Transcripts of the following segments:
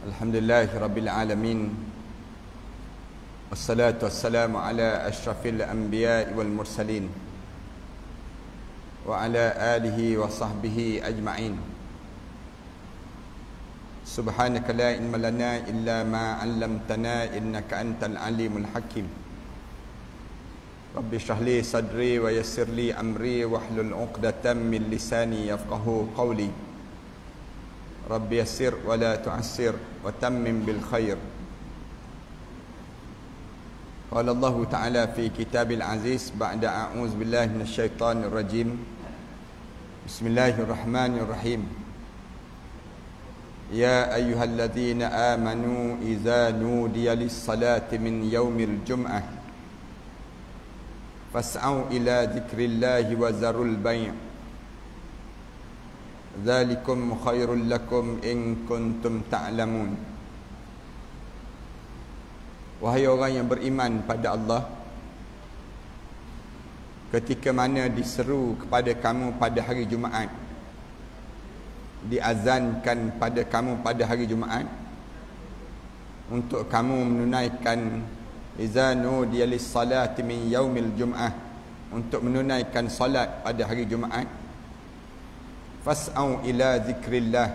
Alhamdulillahi Rabbil Alamin. Wassalatu wassalamu ala ashrafil anbiya'i wal mursalin wa ala alihi wa sahbihi ajma'in. Subhanaka la ilma lana illa ma 'allamtana innaka antal alimul hakim. Rabbi shrah li sadri wa yassir li amri wahlul 'uqdatam min lisani yafqahu qawli. Rabbi yassir wa la tu'assir wa tammim bil khair. Qala Allah Ta'ala fi kitabil aziz ba'da a'udzu billahi minasy syaithanir rajim. Bismillahirrahmanirrahim. Ya ayyuhalladzina amanu idza nudiya lis-salati min yaumil jum'ah fas'au ila dzikrillahi wa zarul bai'. Dzalikum khairul lakum in kuntum ta'lamun. Wahai orang yang beriman pada Allah, ketika mana diseru kepada kamu pada hari Jumaat, diazankan pada kamu pada hari Jumaat untuk kamu menunaikan idza nudiya lis-salati min yaumil jum'ah, untuk menunaikan salat pada hari Jumaat, fas'au ila zikrillah,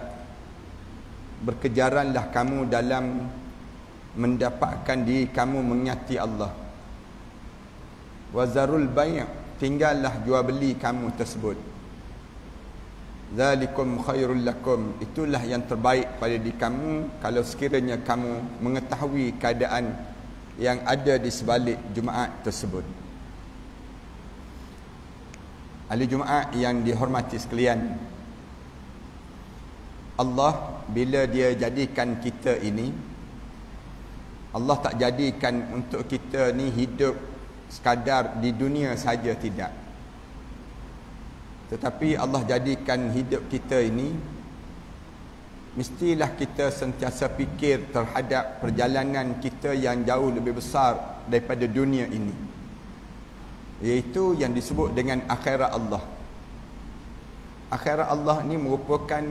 berkejaranlah kamu dalam mendapatkan diri kamu mengingati Allah. Wazarul bai', tinggallah jual beli kamu tersebut. Zalikum khairul lakum, itulah yang terbaik pada diri kamu kalau sekiranya kamu mengetahui keadaan yang ada di sebalik Jumaat tersebut. Ahli Jumaat yang dihormati sekalian, Allah bila dia jadikan kita ini, Allah tak jadikan untuk kita ni hidup sekadar di dunia saja, tidak. Tetapi Allah jadikan hidup kita ini mestilah kita sentiasa fikir terhadap perjalanan kita yang jauh lebih besar daripada dunia ini, iaitu yang disebut dengan akhirat Allah. Akhirat Allah ni merupakan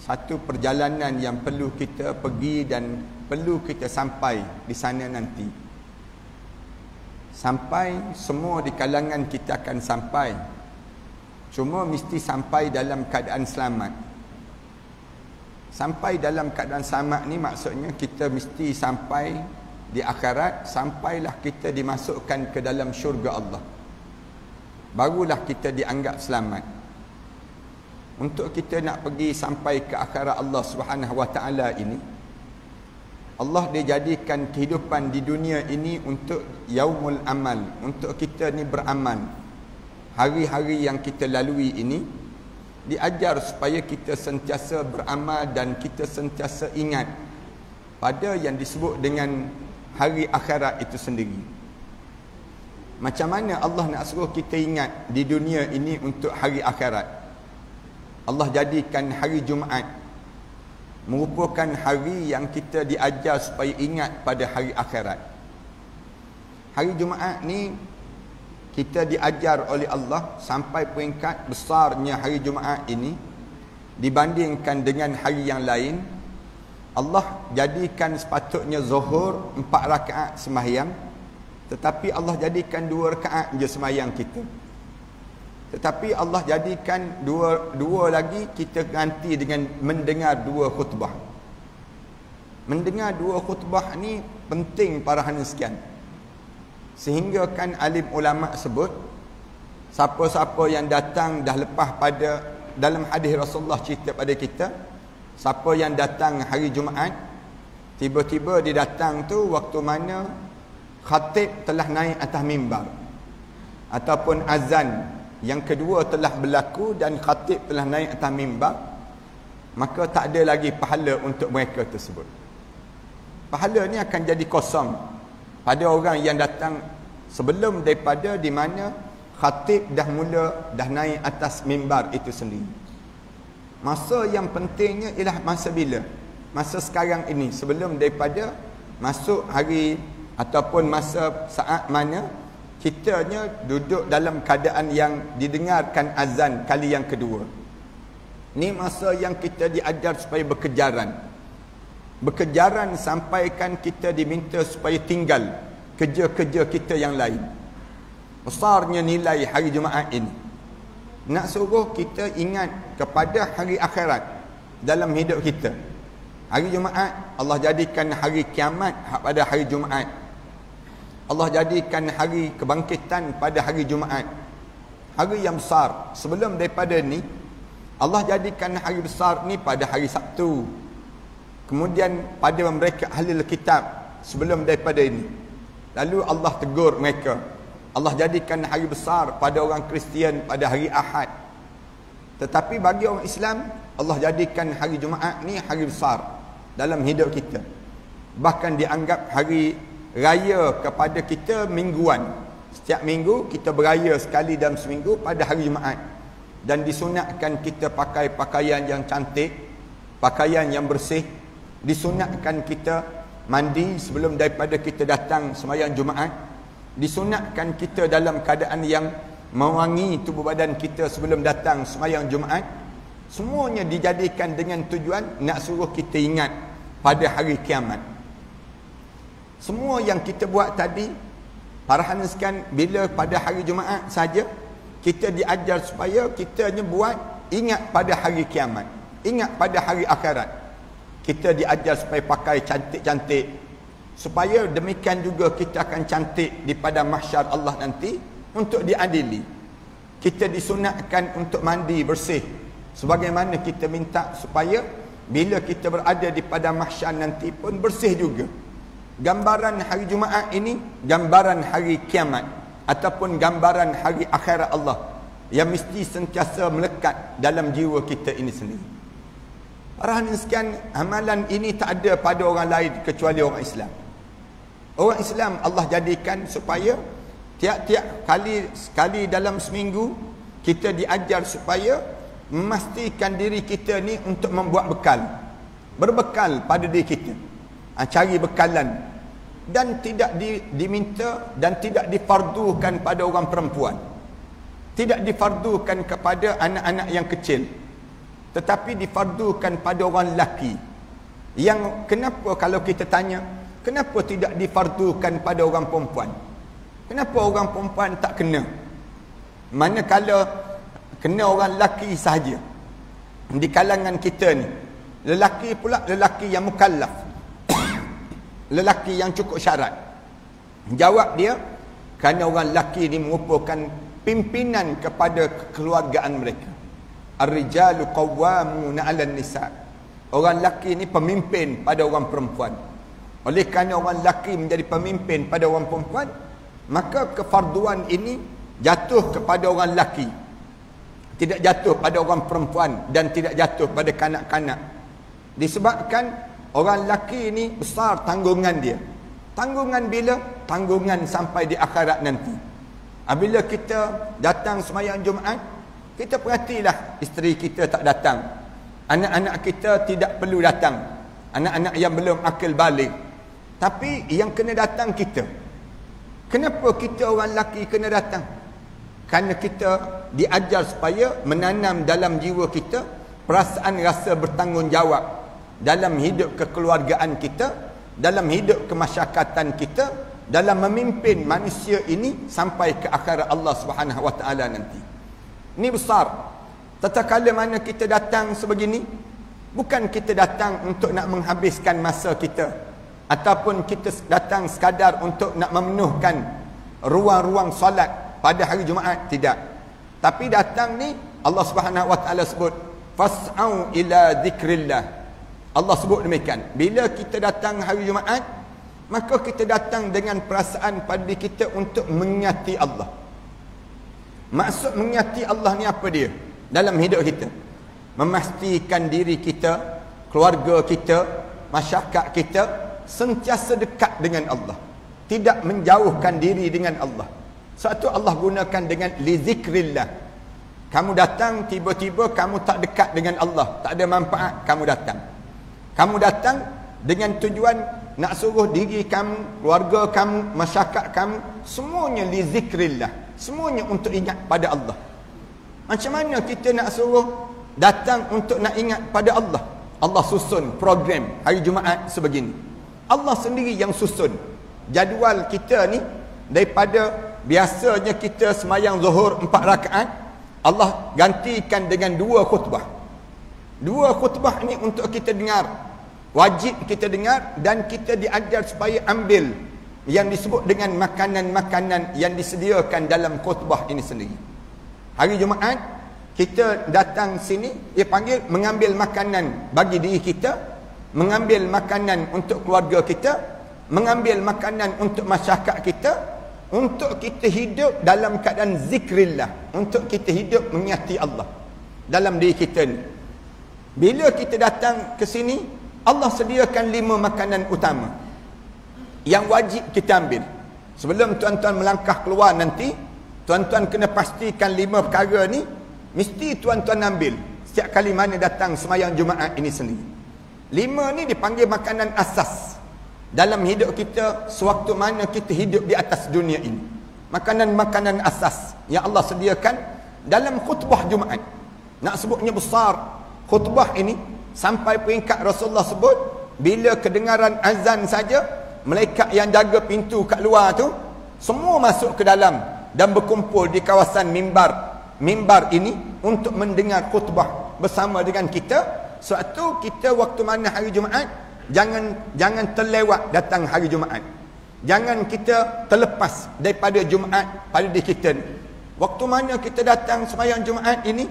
satu perjalanan yang perlu kita pergi dan perlu kita sampai di sana nanti. Sampai, semua di kalangan kita akan sampai. Cuma mesti sampai dalam keadaan selamat. Sampai dalam keadaan selamat ni maksudnya kita mesti sampai di akhirat, sampailah kita dimasukkan ke dalam syurga Allah. Barulah kita dianggap selamat. Untuk kita nak pergi sampai ke akhirat Allah Subhanahu wa taala ini, Allah dia jadikan kehidupan di dunia ini untuk yaumul amal, untuk kita ni beramal. Hari-hari yang kita lalui ini diajar supaya kita sentiasa beramal dan kita sentiasa ingat pada yang disebut dengan hari akhirat itu sendiri. Macam mana Allah nak suruh kita ingat di dunia ini untuk hari akhirat? Allah jadikan hari Jumaat merupakan hari yang kita diajar supaya ingat pada hari akhirat. Hari Jumaat ni kita diajar oleh Allah sampai peringkat besarnya hari Jumaat ini dibandingkan dengan hari yang lain. Allah jadikan sepatutnya Zuhur 4 rakaat sembahyang, tetapi Allah jadikan 2 rakaat je sembahyang kita. Tetapi Allah jadikan dua lagi kita ganti dengan mendengar 2 khutbah. Mendengar 2 khutbah ni penting para hadirin sekalian. Sehingga kan alim ulama sebut, siapa-siapa yang datang dah lepas pada, dalam hadis Rasulullah cerita pada kita, siapa yang datang hari Jumaat, tiba-tiba dia datang tu waktu mana khatib telah naik atas mimbar, ataupun azan yang kedua telah berlaku dan khatib telah naik atas mimbar, maka tak ada lagi pahala untuk mereka tersebut. Pahala ni akan jadi kosong pada orang yang datang sebelum daripada di mana khatib dah naik atas mimbar itu sendiri. Masa yang pentingnya ialah masa bila? Masa sekarang ini, sebelum daripada masuk hari ataupun masa saat mana kitanya duduk dalam keadaan yang didengarkan azan kali yang kedua. Ni masa yang kita diajar supaya berkejaran. berkejaran sampaikan kita diminta supaya tinggal kerja-kerja kita yang lain. Besarnya nilai hari Jumaat ini. Nak suruh kita ingat kepada hari akhirat dalam hidup kita. Hari Jumaat, Allah jadikan hari kiamat pada hari Jumaat. Allah jadikan hari kebangkitan pada hari Jumaat. Hari yang besar. Sebelum daripada ni, Allah jadikan hari besar ni pada hari Sabtu. Kemudian pada mereka ahli kitab sebelum daripada ini. Lalu Allah tegur mereka. Allah jadikan hari besar pada orang Kristian pada hari Ahad. Tetapi bagi orang Islam, Allah jadikan hari Jumaat ni hari besar dalam hidup kita. Bahkan dianggap hari raya kepada kita mingguan. Setiap minggu kita beraya sekali dalam seminggu pada hari Jumaat. Dan disunatkan kita pakai pakaian yang cantik, pakaian yang bersih. Disunatkan kita mandi sebelum daripada kita datang sembahyang Jumaat. Disunatkan kita dalam keadaan yang mewangi tubuh badan kita sebelum datang sembahyang Jumaat. Semuanya dijadikan dengan tujuan nak suruh kita ingat pada hari kiamat. Semua yang kita buat tadi, para haniskan, bila pada hari Jumaat saja kita diajar supaya kita hanya buat ingat pada hari kiamat, ingat pada hari akhirat. Kita diajar supaya pakai cantik-cantik, supaya demikian juga kita akan cantik di padang mahsyar Allah nanti untuk diadili. Kita disunatkan untuk mandi bersih, sebagaimana kita minta supaya bila kita berada di padang mahsyar nanti pun bersih juga. Gambaran hari Jumaat ini gambaran hari kiamat ataupun gambaran hari akhirat Allah yang mesti sentiasa melekat dalam jiwa kita ini sendiri. Para hadirin sekalian, amalan ini tak ada pada orang lain kecuali orang Islam. Orang Islam Allah jadikan supaya tiap-tiap sekali dalam seminggu kita diajar supaya memastikan diri kita ni untuk membuat bekal. Berbekal pada diri kita. Cari bekalan. Dan tidak diminta dan tidak difardukan pada orang perempuan. Tidak difardukan kepada anak-anak yang kecil. Tetapi difardukan pada orang lelaki. Yang kenapa kalau kita tanya, kenapa tidak difardukan pada orang perempuan? Kenapa orang perempuan tak kena? Manakala kena orang lelaki sahaja. Di kalangan kita ni, lelaki pula lelaki yang mukallaf. Lelaki yang cukup syarat. Jawab dia, kerana orang lelaki ni merupakan pimpinan kepada kekeluargaan mereka. Ar-rijalu qawwamuna 'alan nisa. Orang lelaki ni pemimpin pada orang perempuan. Oleh kerana orang lelaki menjadi pemimpin pada orang perempuan, maka kefarduan ini jatuh kepada orang lelaki. Tidak jatuh pada orang perempuan dan tidak jatuh pada kanak-kanak. Disebabkan orang lelaki ini besar tanggungan dia. Tanggungan bila? Tanggungan sampai di akhirat nanti. Bila kita datang sembahyang Jumaat, kita perhatilah isteri kita tak datang. Anak-anak kita tidak perlu datang. Anak-anak yang belum akil balik. Tapi yang kena datang kita. Kenapa kita orang lelaki kena datang? Kerana kita diajar supaya menanam dalam jiwa kita perasaan rasa bertanggungjawab dalam hidup kekeluargaan kita, dalam hidup kemasyarakatan kita, dalam memimpin manusia ini sampai ke akhirat Allah Subhanahu Wa Taala nanti. Ini besar. Tatkala mana kita datang sebegini, bukan kita datang untuk nak menghabiskan masa kita, ataupun kita datang sekadar untuk nak memenuhkan ruang-ruang solat pada hari Jumaat, tidak. Tapi datang ni Allah Subhanahu Wa Taala sebut fas'au ila dzikrillah. Allah sebut demikian. Bila kita datang hari Jumaat, maka kita datang dengan perasaan pada diri kita untuk mengingati Allah. Maksud mengingati Allah ni apa dia? Dalam hidup kita, memastikan diri kita, keluarga kita, masyarakat kita sentiasa dekat dengan Allah, tidak menjauhkan diri dengan Allah. Sebab tu Allah gunakan dengan lizikrillah. Kamu datang tiba-tiba kamu tak dekat dengan Allah, tak ada manfaat kamu datang. Kamu datang dengan tujuan nak suruh diri kamu, keluarga kamu, masyarakat kamu, semuanya lizikrillah, semuanya untuk ingat pada Allah. Macam mana kita nak suruh datang untuk nak ingat pada Allah? Allah susun program hari Jumaat sebegini. Allah sendiri yang susun jadual kita ni. Daripada biasanya kita semayang zuhur 4 rakaat, Allah gantikan dengan 2 khutbah. 2 khutbah ni untuk kita dengar, wajib kita dengar, dan kita diajar supaya ambil yang disebut dengan makanan-makanan yang disediakan dalam khutbah ini sendiri. Hari Jumaat kita datang sini, dia panggil mengambil makanan bagi diri kita, mengambil makanan untuk keluarga kita, mengambil makanan untuk masyarakat kita, untuk kita hidup dalam keadaan zikrillah, untuk kita hidup mengingati Allah dalam diri kita ni. Bila kita datang ke sini, Allah sediakan 5 makanan utama yang wajib kita ambil. Sebelum tuan-tuan melangkah keluar nanti, tuan-tuan kena pastikan 5 perkara ni mesti tuan-tuan ambil setiap kali mana datang semayang Jumaat ini sendiri. 5 ni dipanggil makanan asas dalam hidup kita sewaktu mana kita hidup di atas dunia ini. Makanan-makanan asas yang Allah sediakan dalam khutbah Jumaat. Nak sebutnya besar khutbah ini sampai peringkat Rasulullah sebut, bila kedengaran azan saja, malaikat yang jaga pintu kat luar tu semua masuk ke dalam dan berkumpul di kawasan mimbar ini untuk mendengar khutbah bersama dengan kita. Sebab tu kita waktu mana hari Jumaat, jangan terlewat datang hari Jumaat. Jangan kita terlepas daripada Jumaat pada diri kita ni. Waktu mana kita datang sembahyang Jumaat ini,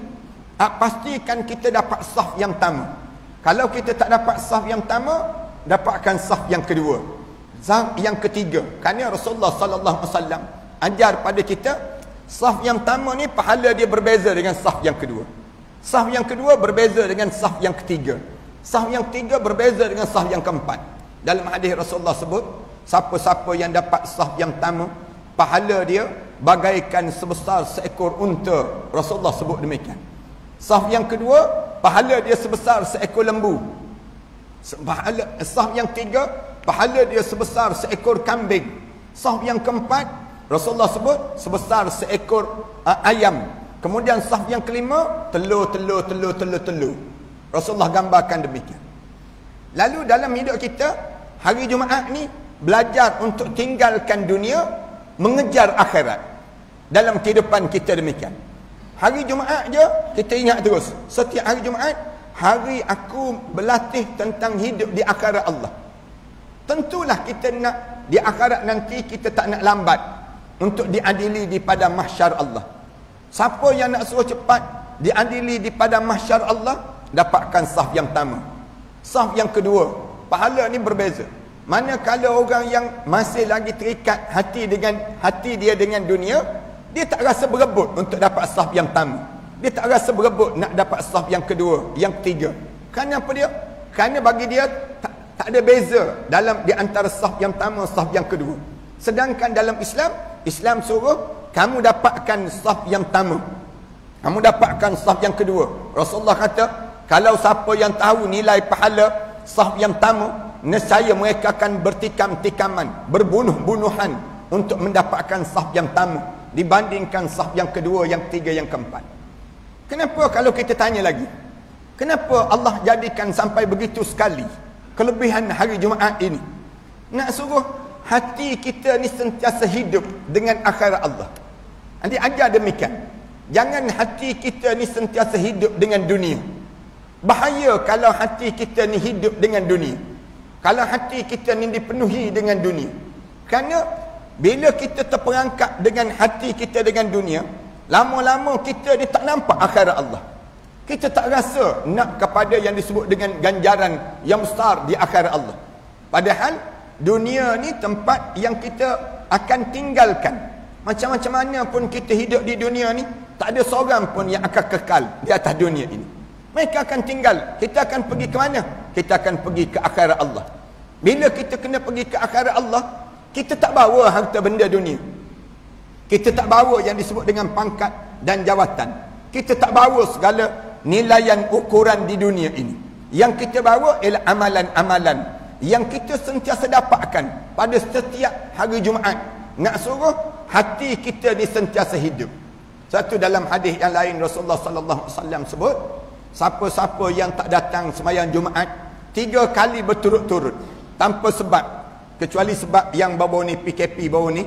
pastikan kita dapat saf yang pertama. Kalau kita tak dapat saf yang pertama, dapatkan saf yang kedua, saf yang ketiga. Kerana Rasulullah sallallahu alaihi wasallam ajar pada kita, saf yang pertama ni pahala dia berbeza dengan saf yang kedua. Saf yang kedua berbeza dengan saf yang ketiga. Saf yang ketiga berbeza dengan saf yang keempat. Dalam hadis Rasulullah sebut, siapa-siapa yang dapat saf yang pertama, pahala dia bagaikan sebesar seekor unta. Rasulullah sebut demikian. Saf yang kedua, pahala dia sebesar seekor lembu. Saf yang ketiga, pahala dia sebesar seekor kambing. Saf yang keempat, Rasulullah sebut sebesar seekor ayam. Kemudian saf yang kelima, telur. Rasulullah gambarkan demikian. Lalu dalam hidup kita, hari Jumaat ni belajar untuk tinggalkan dunia, mengejar akhirat. Dalam kehidupan kita demikian. Hari Jumaat je kita ingat terus, setiap hari Jumaat, hari aku berlatih tentang hidup di akhirat Allah. Tentulah kita nak di akhirat nanti, kita tak nak lambat untuk diadili di padang mahsyar Allah. Siapa yang nak suruh cepat diadili di padang mahsyar Allah, dapatkan saf yang pertama. Saf yang kedua, pahala ni berbeza. Manakala orang yang masih lagi terikat hati dia dengan dunia, dia tak rasa berebut untuk dapat saf yang pertama. Dia tak rasa berebut nak dapat saf yang kedua, yang ketiga. Kerana apa dia? Kerana bagi dia tak ada beza dalam di antara saf yang pertama, saf yang kedua. Sedangkan dalam Islam suruh kamu dapatkan saf yang pertama, kamu dapatkan saf yang kedua. Rasulullah kata, kalau siapa yang tahu nilai pahala saf yang pertama, nescaya mereka akan bertikam-tikaman, berbunuh-bunuhan untuk mendapatkan saf yang pertama dibandingkan saf yang kedua, yang ketiga, yang keempat. Kenapa kalau kita tanya lagi, kenapa Allah jadikan sampai begitu sekali kelebihan hari Jumaat ini? Nak suruh hati kita ni sentiasa hidup dengan akhirat Allah. Nanti ajar demikian. Jangan hati kita ni sentiasa hidup dengan dunia. Bahaya kalau hati kita ni hidup dengan dunia. Kalau hati kita ni dipenuhi dengan dunia. Kerana bila kita terperangkap dengan hati kita dengan dunia, lama-lama kita ni tak nampak akhirat Allah. Kita tak rasa nak kepada yang disebut dengan ganjaran yang besar di akhirat Allah. Padahal dunia ni tempat yang kita akan tinggalkan. Macam-macam mana pun kita hidup di dunia ni, tak ada seorang pun yang akan kekal di atas dunia ini. Mereka akan tinggal. Kita akan pergi ke mana? Kita akan pergi ke akhirat Allah. Bila kita kena pergi ke akhirat Allah, kita tak bawa harta benda dunia. Kita tak bawa yang disebut dengan pangkat dan jawatan. Kita tak bawa segala nilaian ukuran di dunia ini. Yang kita bawa ialah amalan-amalan yang kita sentiasa dapatkan pada setiap hari Jumaat. Nak suruh hati kita ni sentiasa hidup. Satu dalam hadis yang lain Rasulullah sallallahu alaihi wasallam sebut, siapa-siapa yang tak datang sembahyang Jumaat 3 kali berturut-turut tanpa sebab, kecuali sebab yang baru ni PKP baru ni,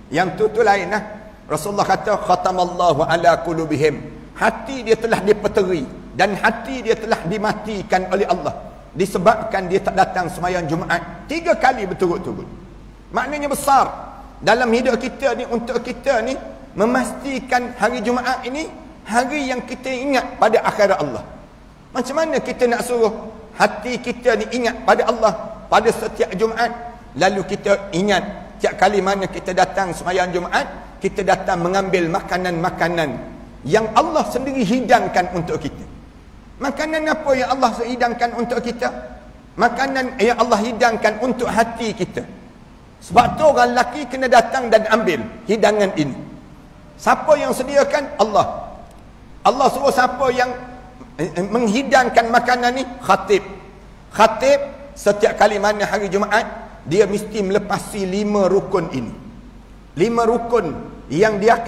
yang tu lain lah. Rasulullah kata khatamallahu ala qulubihim, hati dia telah dipeteri dan hati dia telah dimatikan oleh Allah disebabkan dia tak datang sembahyang Jumaat 3 kali berturut-turut. Maknanya besar dalam hidup kita ni, untuk kita ni memastikan hari Jumaat ini hari yang kita ingat pada akhirat Allah. Macam mana kita nak suruh hati kita ni ingat pada Allah pada setiap Jumaat, lalu kita ingat tiap kali mana kita datang sembahyang Jumaat, kita datang mengambil makanan-makanan yang Allah sendiri hidangkan untuk kita. Makanan apa yang Allah hidangkan untuk kita? Makanan yang Allah hidangkan untuk hati kita. Sebab tu orang lelaki kena datang dan ambil hidangan ini. Siapa yang sediakan? Allah. Allah suruh siapa yang menghidangkan makanan ni? Khatib. Khatib setiap kali mana hari Jumaat, dia mesti melepasi 5 rukun ini. 5 rukun yang dia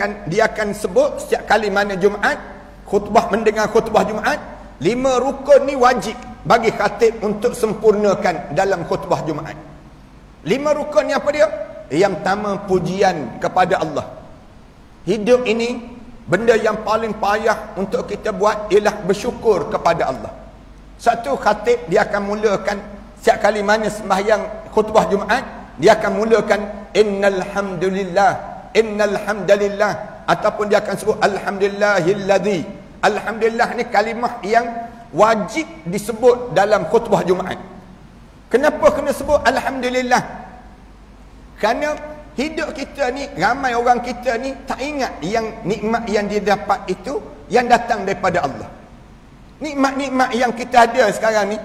akan sebut setiap kali mana Jumaat, khutbah, mendengar khutbah Jumaat. 5 rukun ni wajib bagi khatib untuk sempurnakan dalam khutbah Jumaat. 5 rukun ni apa dia? Yang pertama, pujian kepada Allah. Hidup ini, benda yang paling payah untuk kita buat ialah bersyukur kepada Allah. Satu, khatib dia akan mulakan setiap kali mana sembahyang khutbah Jumaat, dia akan mulakan innal hamdalillah, ataupun dia akan sebut alhamdulillahilladzi. Alhamdulillah ni kalimah yang wajib disebut dalam khutbah Jumaat. Kenapa kena sebut alhamdulillah? Kerana hidup kita ni, ramai orang kita ni tak ingat yang nikmat yang dia dapat itu yang datang daripada Allah. Nikmat-nikmat yang kita ada sekarang ni,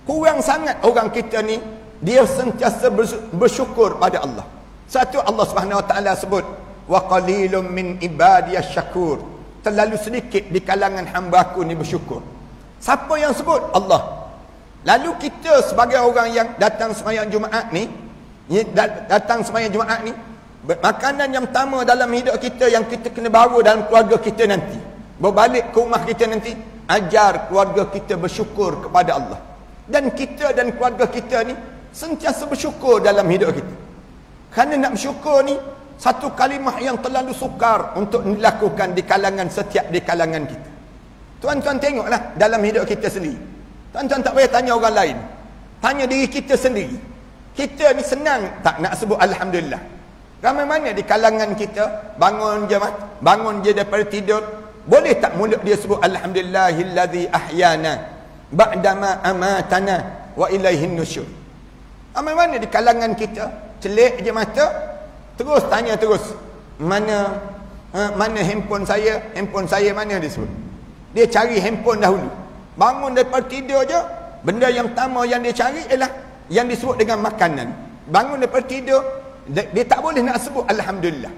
kurang sangat orang kita ni dia sentiasa bersyukur pada Allah. Satu, Allah Subhanahu Wa Taala sebut wa qalilum min ibadiyas syakur, terlalu sedikit di kalangan hamba aku ni bersyukur. Siapa yang sebut? Allah. Lalu kita sebagai orang yang datang sembahyang Jumaat ni, makanan yang pertama dalam hidup kita yang kita kena bawa dalam keluarga kita nanti, berbalik ke rumah kita nanti, ajar keluarga kita bersyukur kepada Allah. Dan kita dan keluarga kita ni sentiasa bersyukur dalam hidup kita. Kerana nak bersyukur ni satu kalimah yang terlalu sukar untuk dilakukan di kalangan kita. Tuan-tuan tengoklah dalam hidup kita sendiri. Tuan-tuan tak payah tanya orang lain, tanya diri kita sendiri. Kita ni senang tak nak sebut alhamdulillah? Ramai mana di kalangan kita bangun je daripada tidur, boleh tak mulut dia sebut alhamdulillahillazi ahyana ba'dama amatana wa ilaihin nusyur? Ramai mana di kalangan kita celik je mata, terus tanya terus, mana handphone saya mana dia sebut? Dia cari handphone dahulu. Bangun daripada tidur je, benda yang pertama yang dia cari ialah yang disebut dengan makanan. Bangun daripada tidur, dia tak boleh nak sebut alhamdulillah.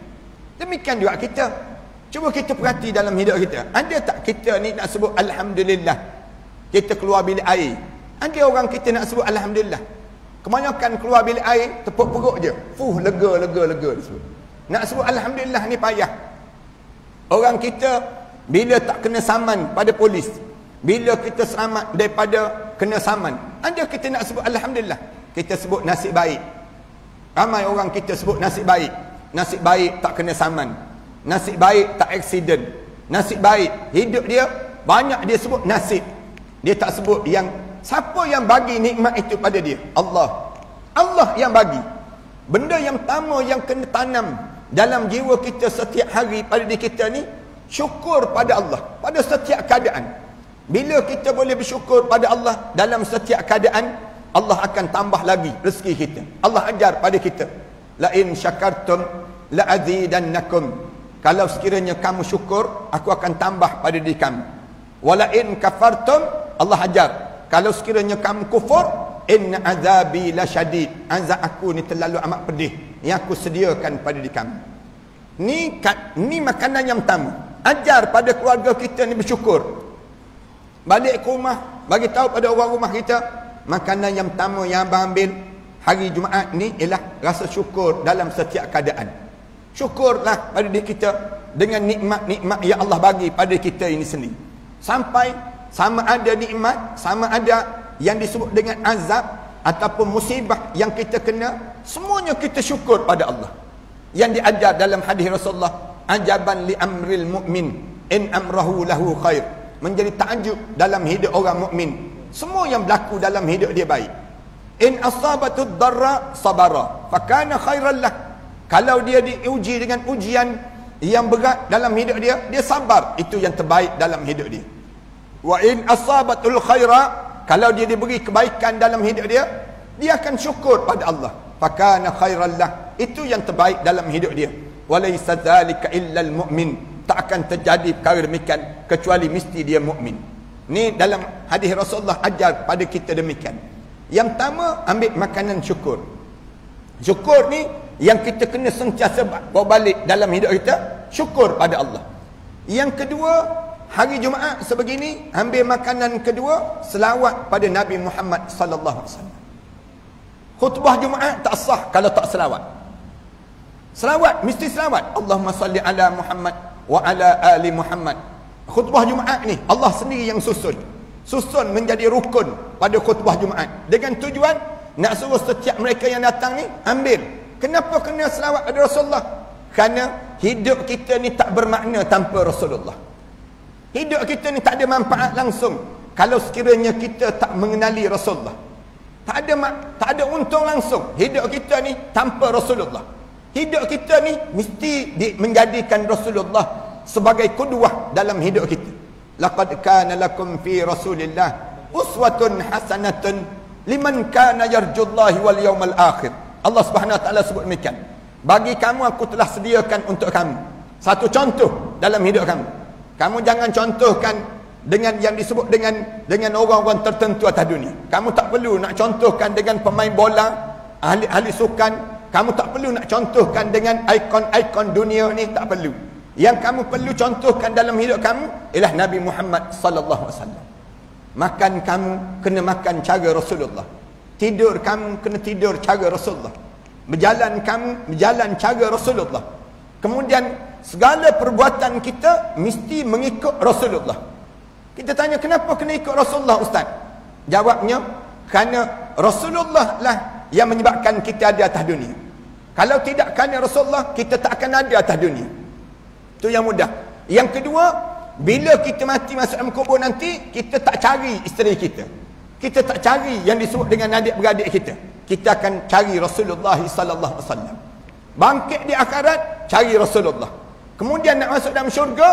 Demikian juga kita. Cuba kita perhati dalam hidup kita, ada tak kita ni nak sebut alhamdulillah? Kita keluar bilik air, ada orang kita nak sebut alhamdulillah? Kebanyakan keluar bilik air tepuk perut je, lega disebut. Nak sebut alhamdulillah ni payah. Orang kita bila tak kena saman pada polis, bila kita selamat daripada kena saman, ada kita nak sebut alhamdulillah? Kita sebut nasib baik. Ramai orang kita sebut nasib baik. Nasib baik tak kena saman, nasib baik tak aksiden, nasib baik hidup dia banyak dia sebut nasib. Dia tak sebut yang siapa yang bagi nikmat itu pada dia? Allah. Allah yang bagi. Benda yang pertama yang kena tanam dalam jiwa kita setiap hari pada diri kita ni, syukur pada Allah pada setiap keadaan. Bila kita boleh bersyukur pada Allah dalam setiap keadaan, Allah akan tambah lagi rezeki kita. Allah ajar pada kita, la in syakartum la azidannakum. Kalau sekiranya kamu syukur, aku akan tambah pada diri kamu. Wala in kafartum, Allah ajar, kalau sekiranya kamu kufur, inna azabi lasyadid, azab aku ni terlalu amat pedih yang aku sediakan pada diri kamu. Ni makanan yang pertama. Ajar pada keluarga kita ni bersyukur. Balik ke rumah, bagi tahu pada orang rumah kita, makanan yang pertama yang abang ambil hari Jumaat ni ialah rasa syukur dalam setiap keadaan. Syukurlah pada diri kita dengan nikmat-nikmat yang Allah bagi pada kita ini sendiri. Sampai sama ada nikmat, sama ada yang disebut dengan azab ataupun musibah yang kita kena, semuanya kita syukur pada Allah. Yang diajar dalam hadis Rasulullah, ajaban li amril mu'min in amrahu lahu khair. Menjadi takjub dalam hidup orang mukmin, semua yang berlaku dalam hidup dia baik. In asabatud darra sabara fakana khairan lah. Kalau dia diuji dengan ujian yang berat dalam hidup dia, dia sabar, itu yang terbaik dalam hidup dia. Wa in asabatul khaira, kalau dia diberi kebaikan dalam hidup dia, dia akan syukur pada Allah. Fakana khairan lah, itu yang terbaik dalam hidup dia. Walaysa dzalika illa almu'min, tak akan terjadi perkara demikian kecuali mesti dia mukmin. Ni dalam hadis Rasulullah ajar pada kita demikian. Yang pertama, ambil makanan syukur. Syukur ni yang kita kena sentiasa bawa balik dalam hidup kita, syukur pada Allah. Yang kedua, hari Jumaat sebegini, ambil makanan kedua, selawat pada Nabi Muhammad sallallahu alaihi wasallam. Khutbah Jumaat tak sah kalau tak selawat. Selawat mesti selawat. Allahumma salli ala Muhammad wa ala ali Muhammad. Khutbah Jumaat ni Allah sendiri yang susun menjadi rukun pada khutbah Jumaat, dengan tujuan nak suruh setiap mereka yang datang ni ambil. Kenapa kena selawat pada Rasulullah? Kerana hidup kita ni tak bermakna tanpa Rasulullah. Hidup kita ni tak ada manfaat langsung kalau sekiranya kita tak mengenali Rasulullah. Tak ada untung langsung hidup kita ni tanpa Rasulullah. Hidup kita ni mesti menjadikan Rasulullah sebagai qudwah dalam hidup kita. Laqad kana lakum fi Rasulillah uswatun hasanatun liman kana yarjullahi wal yawmal akhir. Allah Subhanahu wa taala sebut demikian. Bagi kamu aku telah sediakan untuk kamu satu contoh dalam hidup kamu. Kamu jangan contohkan dengan yang disebut dengan orang-orang tertentu atas dunia. Kamu tak perlu nak contohkan dengan pemain bola, ahli sukan. Kamu tak perlu nak contohkan dengan ikon-ikon dunia ni, tak perlu. Yang kamu perlu contohkan dalam hidup kamu ialah Nabi Muhammad sallallahu alaihi wasallam. Makan kamu kena makan cara Rasulullah. Tidur kamu kena tidur cara Rasulullah. Berjalan kamu berjalan cara Rasulullah. Kemudian segala perbuatan kita mesti mengikut Rasulullah. Kita tanya, kenapa kena ikut Rasulullah Ustaz? Jawabnya, kerana Rasulullah lah yang menyebabkan kita ada atas dunia. Kalau tidak kerana Rasulullah, kita tak akan ada atas dunia. Itu yang mudah. Yang kedua, bila kita mati masuk dalam kubur nanti, kita tak cari isteri kita. Kita tak cari yang disebut dengan adik-beradik kita. Kita akan cari Rasulullah sallallahu alaihi wasallam. Bangkit di akhirat, cari Rasulullah. Kemudian nak masuk dalam syurga,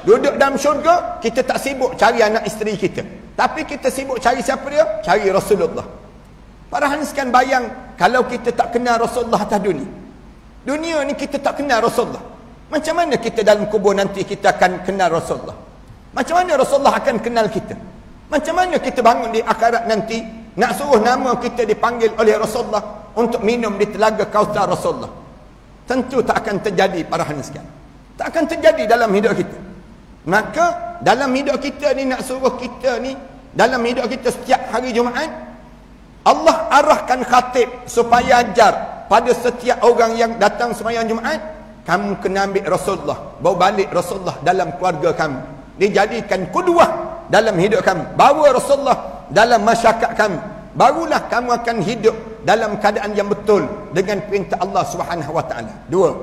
duduk dalam syurga, kita tak sibuk cari anak isteri kita. Tapi kita sibuk cari siapa dia? Cari Rasulullah. Para hanskan bayang kalau kita tak kenal Rasulullah atas dunia. Dunia ni kita tak kenal Rasulullah. Macam mana kita dalam kubur nanti kita akan kenal Rasulullah? Macam mana Rasulullah akan kenal kita? Macam mana kita bangun di akhirat nanti nak suruh nama kita dipanggil oleh Rasulullah untuk minum di telaga Kautsar Rasulullah? Tentu tak akan terjadi para hanskan. Tak akan terjadi dalam hidup kita. Maka dalam hidup kita ni nak suruh kita ni, dalam hidup kita setiap hari Jumaat, Allah arahkan khatib supaya ajar pada setiap orang yang datang sembahyang Jumaat, kamu kena ambil Rasulullah, bawa balik Rasulullah dalam keluarga kamu, dijadikan qudwah dalam hidup kamu, bawa Rasulullah dalam masyarakat kamu, barulah kamu akan hidup dalam keadaan yang betul dengan perintah Allah Subhanahu wa taala. Dua.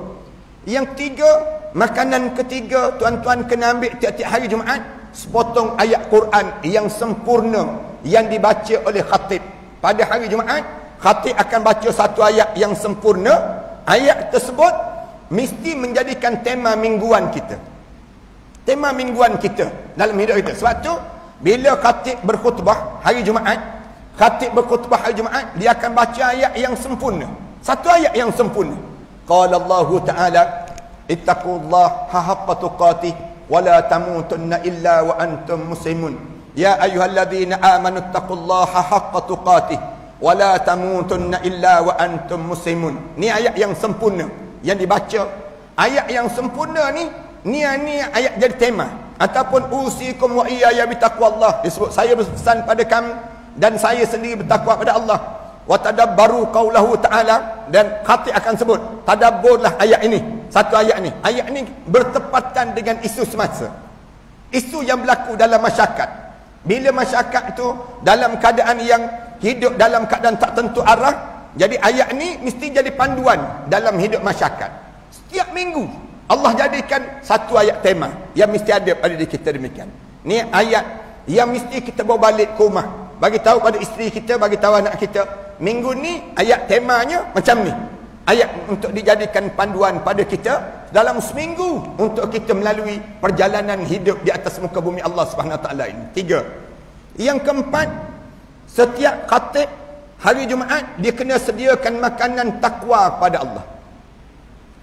Yang tiga, makanan ketiga tuan-tuan kena ambil tiap-tiap hari Jumaat sepotong ayat Quran yang sempurna yang dibaca oleh khatib. Pada hari Jumaat, khatib akan baca satu ayat yang sempurna. Ayat tersebut mesti menjadikan tema mingguan kita. Tema mingguan kita dalam hidup kita. Sebab tu bila khatib berkhutbah hari Jumaat, dia akan baca ayat yang sempurna. Satu ayat yang sempurna. Qala Allah Ta'ala, ittaqullaha haqqa tuqatih wa la tamutunna illa wa antum muslimun. Ya ayyuhalladzina amanu ittaqullaha haqqa tuqatih wa la tamutunna illa wa antum muslimun. Ni ayat yang sempurna yang dibaca. Ayat yang sempurna ni ayat jadi tema. Ataupun usikum wa iyaya bitaqwallah, disebut saya berpesan pada kamu dan saya sendiri bertakwa pada Allah. Wa tadabbaru qaulahu ta'ala, dan khatib akan sebut tadabburlah ayat ini. Satu ayat ni. Ayat ni bertepatan dengan isu semasa. Isu yang berlaku dalam masyarakat. Bila masyarakat itu dalam keadaan yang hidup dalam keadaan tak tentu arah, jadi ayat ni mesti jadi panduan dalam hidup masyarakat. Setiap minggu Allah jadikan satu ayat tema yang mesti ada pada diri kita demikian. Ni ayat yang mesti kita bawa balik ke rumah, bagi tahu pada isteri kita, bagi tahu anak kita, minggu ni ayat temanya macam ni. Ayat untuk dijadikan panduan pada kita dalam seminggu untuk kita melalui perjalanan hidup di atas muka bumi Allah Subhanahu Wa Taala ini. 3. Yang keempat, setiap khatib hari Jumaat dia kena sediakan makanan takwa kepada Allah.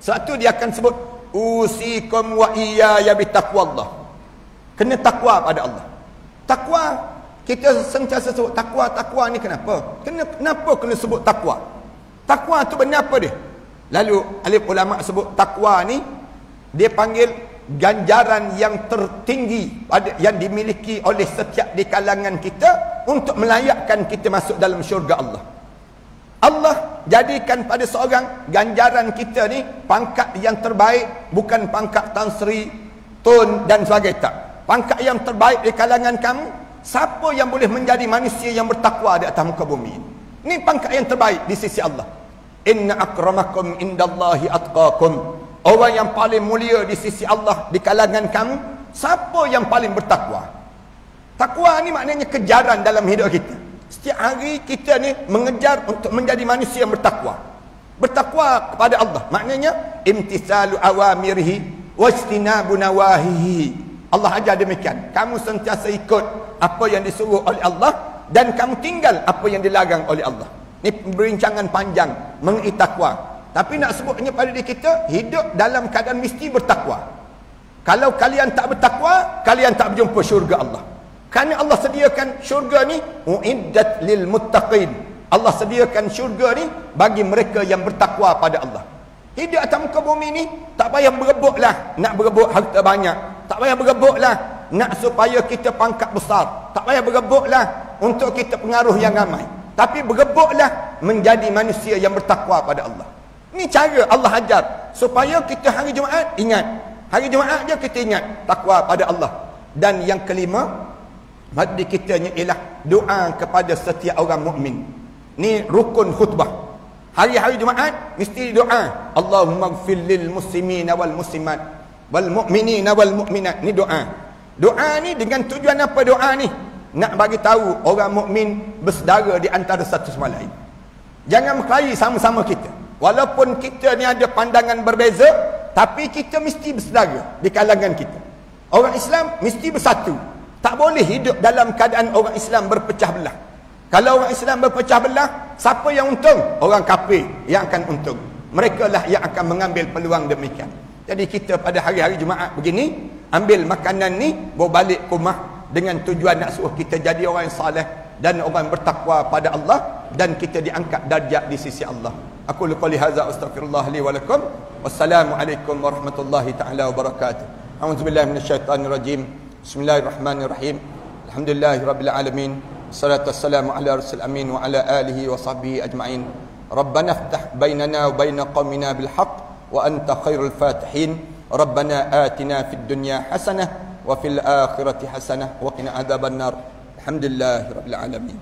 Satu dia akan sebut usikum wa iyaya bitaqwallah. Kena takwa pada Allah. Takwa, kita sentiasa sebut takwa. Takwa ni kenapa? Kenapa kena sebut takwa? Takwa tu benda apa dia? Lalu alim ulama sebut takwa ni dia panggil ganjaran yang tertinggi yang dimiliki oleh setiap di kalangan kita untuk melayakkan kita masuk dalam syurga Allah. Allah jadikan pada seorang ganjaran kita ni pangkat yang terbaik, bukan pangkat Tan Sri, Tun dan sebagainya. Tak. Pangkat yang terbaik di kalangan kamu, siapa yang boleh menjadi manusia yang bertakwa di atas muka bumi ini? Ini pangkat yang terbaik di sisi Allah. Inna akramakum indallahi atqakum. Orang yang paling mulia di sisi Allah di kalangan kamu, siapa yang paling bertakwa? Takwa ni maknanya kejaran dalam hidup kita. Setiap hari kita ni mengejar untuk menjadi manusia yang bertakwa. Bertakwa kepada Allah maknanya imtisalu awamirihi wajtinabu nawahihi. Allah ajar demikian. Kamu sentiasa ikut apa yang disuruh oleh Allah dan kamu tinggal apa yang dilarang oleh Allah. Ini perbincangan panjang mengenai takwa. Tapi nak sebutnya pada diri kita, hidup dalam keadaan mesti bertakwa. Kalau kalian tak bertakwa, kalian tak berjumpa syurga Allah. Kerana Allah sediakan syurga ni uiddat lil muttaqin. Allah sediakan syurga ni bagi mereka yang bertakwa pada Allah. Hidup atas muka bumi ni tak payah berebutlah nak berebut harta banyak. Tak payah berebutlah nak supaya kita pangkat besar. Tak payah berebutlah untuk kita pengaruh yang ramai. Tapi berebutlah menjadi manusia yang bertakwa pada Allah. Ini cara Allah ajar supaya kita hari Jumaat ingat. Hari Jumaat je kita ingat takwa pada Allah. Dan yang kelima, madi kita ialah doa kepada setiap orang mukmin. Ni rukun khutbah. Hari-hari Jumaat mesti doa. Allahumma ighfir lil muslimina wal muslimat wal mu'minina wal mu'minat. Ni doa. Doa ni dengan tujuan apa doa ni? Nak bagi tahu orang mukmin bersaudara di antara satu sama lain. Jangan berkelahi sama-sama kita. Walaupun kita ni ada pandangan berbeza, tapi kita mesti bersaudara di kalangan kita. Orang Islam mesti bersatu. Tak boleh hidup dalam keadaan orang Islam berpecah belah. Kalau orang Islam berpecah belah, siapa yang untung? Orang kafir yang akan untung. Mereka lah yang akan mengambil peluang demikian. Jadi kita pada hari-hari Jumaat begini, ambil makanan ni, bawa balik ke rumah dengan tujuan nak suruh kita jadi orang yang saleh dan orang yang bertakwa pada Allah, dan kita diangkat darjat di sisi Allah. Aku qouli hadza astaghfirullah li wa lakum. Wassalamualaikum warahmatullahi taala wabarakatuh. A'udzubillahi minasyaitonir rajim. Bismillahirrahmanirrahim. Alhamdulillahirabbil alamin. Wassalatu wassalamu ala rasul amin wa ala alihi wa sahbihi ajma'in. Rabbana iftah bainana wa bain qaumina bil haqq wa anta khairul fatihin. Rabbana atina fid dunya hasanah wa fil akhirati hasanah wa qina adzabannar. Alhamdulillahirabbil alamin.